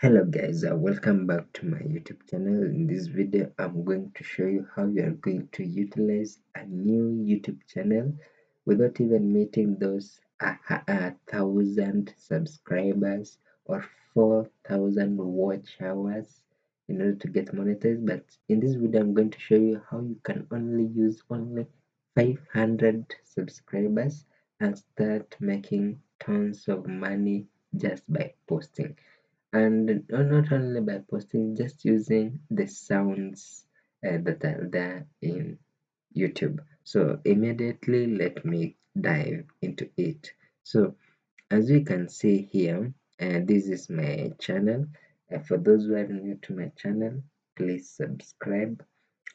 Hello guys, welcome back to my YouTube channel. In this video I'm going to show you how you are going to utilize a new YouTube channel without even meeting those 1,000 subscribers or 4,000 watch hours in order to get monetized. But in this video I'm going to show you how you can only use only 500 subscribers and start making tons of money just by posting, and not only by posting, just using the sounds that are there in YouTube. So immediately let me dive into it. So as you can see here, this is my channel. For those who are new to my channel, please subscribe.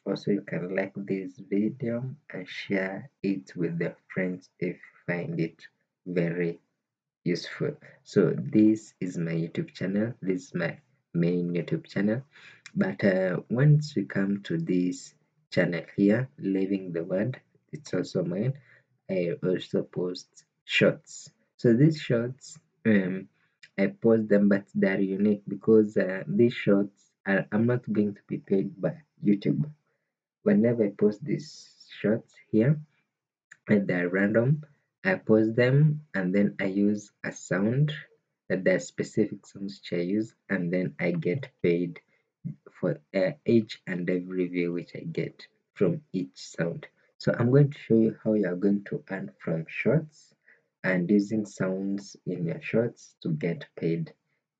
Also, you can like this video and share it with your friends if you find it very useful. So this is my YouTube channel. This is my main YouTube channel. But once we come to this channel here, Living the Word, it's also mine. I also post shorts. So these shorts, I post them, but they're unique because these shorts I'm not going to be paid by YouTube. Whenever I post these shorts here, and they're random, I post them and then I use a sound, that there are specific sounds which I use, and then I get paid for each and every view which I get from each sound. So I'm going to show you how you are going to earn from shorts and using sounds in your shorts to get paid.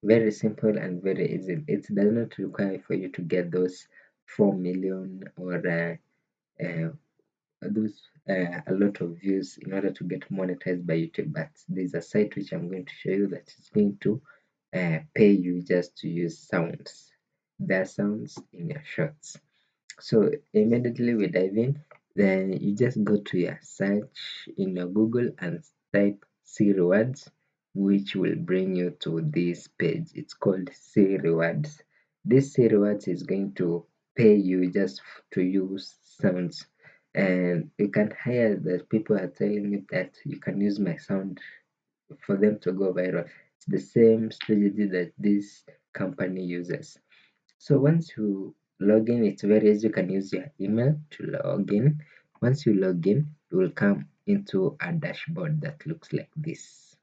Very simple and very easy. It does not require for you to get those 4 million or uh, those a lot of views in order to get monetized by YouTube. But there's a site which I'm going to show you that is going to pay you just to use sounds. There are sounds in your shorts. So immediately we dive in. Then you just go to your search in your Google and type C rewards, which will bring you to this page. It's called C rewards. This C rewards is going to pay you just to use sounds, and you can hire the people are telling you that you can use my sound for them to go viral. It's the same strategy that this company uses. So once you log in, it's very easy. You can use your email to log in. Once you log in, you will come into a dashboard that looks like this.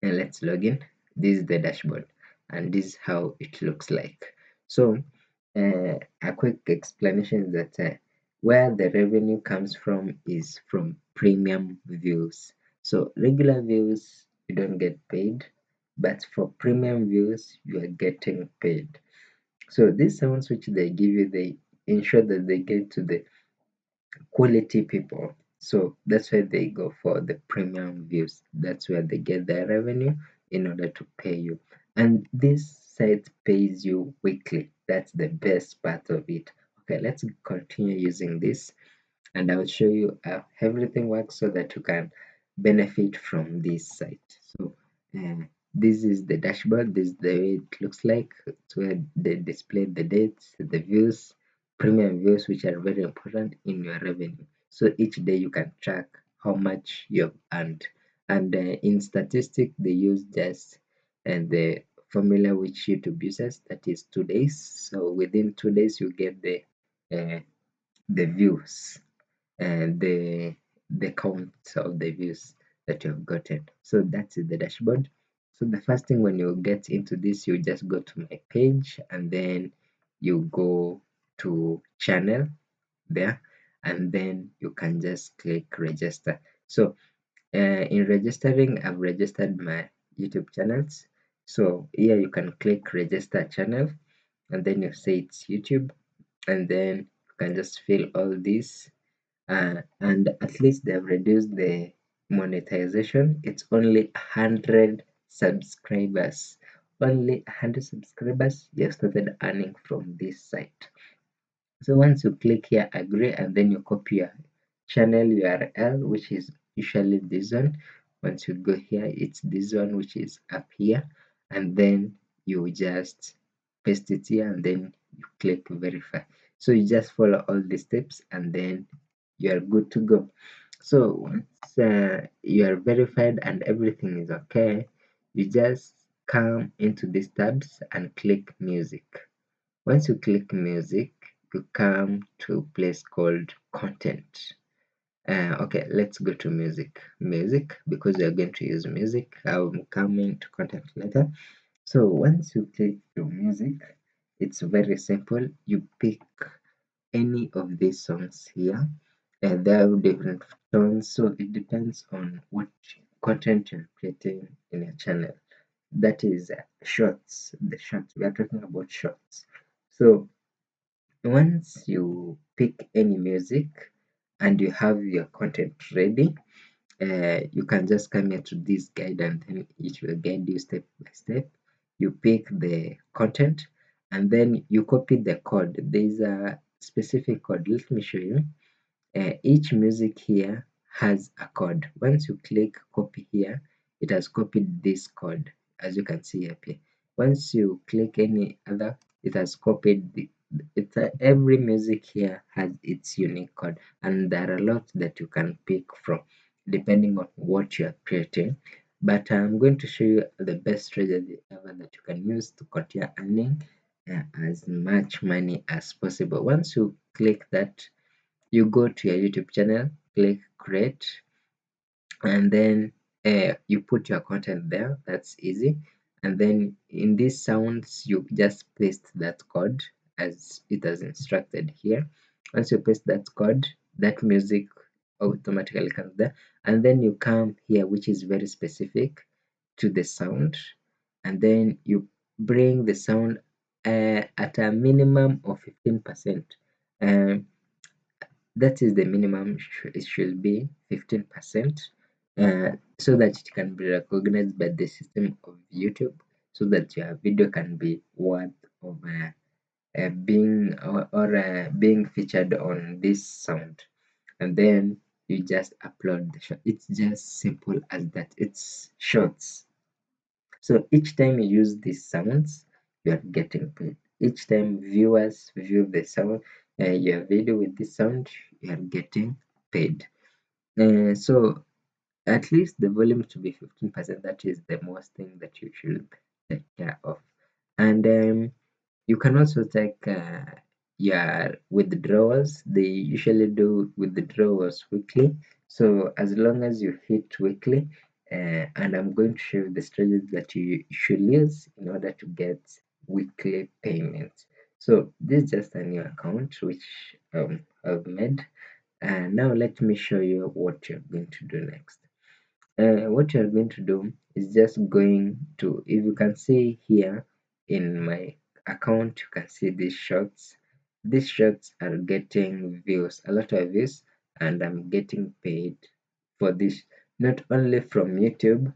And let's log in. This is the dashboard, and this is how it looks like. So a quick explanation is that where the revenue comes from is from premium views. So regular views you don't get paid, but for premium views you are getting paid. So these sounds which they give you, they ensure that they get to the quality people. So that's why they go for the premium views. That's where they get their revenue in order to pay you. And this site pays you weekly. That's the best part of it. Okay, let's continue using this and I'll show you how everything works so that you can benefit from this site. So this is the dashboard. This is the way it looks like. It's where they display the dates, the views, premium views, which are very important in your revenue. So each day you can track how much you've earned. And in statistic, they use just the formula which YouTube uses, that is 2 days. So within 2 days, you get uh, the views and the count of the views that you've gotten. So that's the dashboard. So the first thing, when you get into this, you just go to my page and then you go to channel there, and then you can just click register. So in registering, I've registered my YouTube channels. So here you can click register channel, and then you say it's YouTube, and then you can just fill all this, and at least they've reduced the monetization. It's only 100 subscribers. Only 100 subscribers, you have started earning from this site. So once you click here agree, and then you copy your channel URL, which is usually this one. Once you go here, it's this one which is up here, and then you just paste it here and then you click verify. So you just follow all the steps and then you are good to go. So once you are verified and everything is okay, you just come into these tabs and click music. Once you click music, you come to a place called content. Okay, let's go to music, because we are going to use music. I'm coming to content later. So once you click to music, it's very simple. You pick any of these songs here, and there are different tones, so it depends on what content you're creating in your channel. That is shorts. The shorts, we are talking about shorts. So once you pick any music and you have your content ready, you can just come here to this guide, and then it will guide you step by step. You pick the content and then you copy the code. There's a specific code. Let me show you. Each music here has a code. Once you click copy here, it has copied this code, as you can see up here. Once you click any other, it has copied every music here has its unique code, and there are a lot that you can pick from depending on what you are creating. But I'm going to show you the best strategy ever that you can use to continue earning as much money as possible. Once you click that, you go to your YouTube channel, click create, and then you put your content there. That's easy. And then in these sounds, you just paste that code as it has instructed here. Once you paste that code, that music automatically comes there. And then you come here, which is very specific to the sound, and then you bring the sound at a minimum of 15%. Um, that is the minimum. It should be 15%, so that it can be recognized by the system of YouTube, so that your video can be worth of being featured on this sound. And then you just upload the short. It's just simple as that. It's shorts. So each time you use these sounds, you are getting paid. Each time viewers view the sound, your video with this sound, you are getting paid. So at least the volume to be 15%. That is the most thing that you should take care of. And you can also take your withdrawals. They usually do withdrawals weekly. So as long as you hit weekly, and I'm going to show you the strategies that you should use in order to get weekly payments. So this is just a new account which I've made. And now let me show you what you're going to do next. What you're going to do is just going to, if you can see here in my account, you can see these shorts. These shorts are getting views, a lot of views, and I'm getting paid for this, not only from YouTube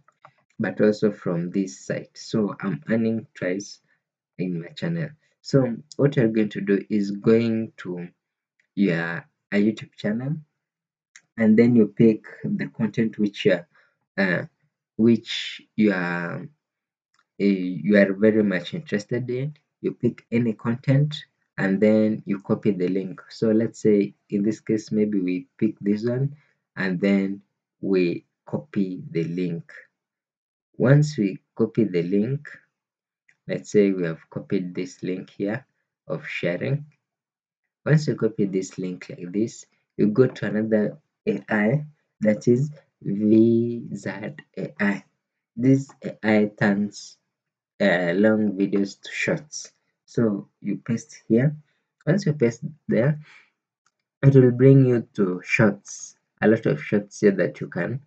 but also from this site. So I'm earning twice in my channel. So what you're going to do is going to your a YouTube channel, and then you pick the content uh, which you are very much interested in. You pick any content and then you copy the link. So let's say in this case, maybe we pick this one and then we copy the link. Once we copy the link, let's say we have copied this link here of sharing. Once you copy this link like this, you go to another AI, that is VZAI. This AI turns long videos to shorts. So you paste here. Once you paste there, it will bring you to shorts. A lot of shorts here that you can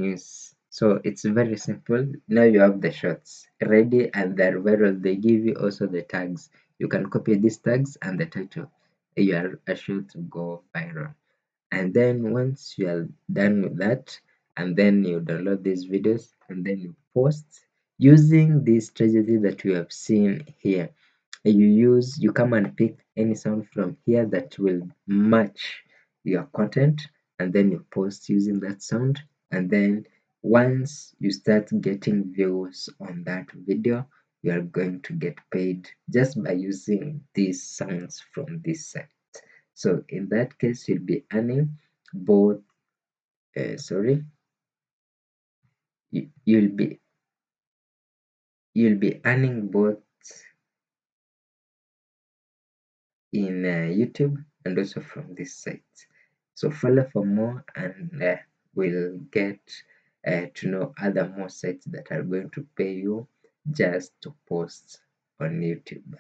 use. So it's very simple. Now you have the shorts ready and they're viral. They give you also the tags. You can copy these tags and the title. You are assured to go viral. And then once you are done with that, and then you download these videos and then you post using this strategy that you have seen here. You come and pick any sound from here that will match your content, and then you post using that sound. And then once you start getting views on that video, you are going to get paid just by using these sounds from this site. So in that case, you'll be earning both, you'll be you'll be earning both in YouTube and also from this site. So follow for more, and we'll get to know other more sites that are going to pay you just to post on YouTube.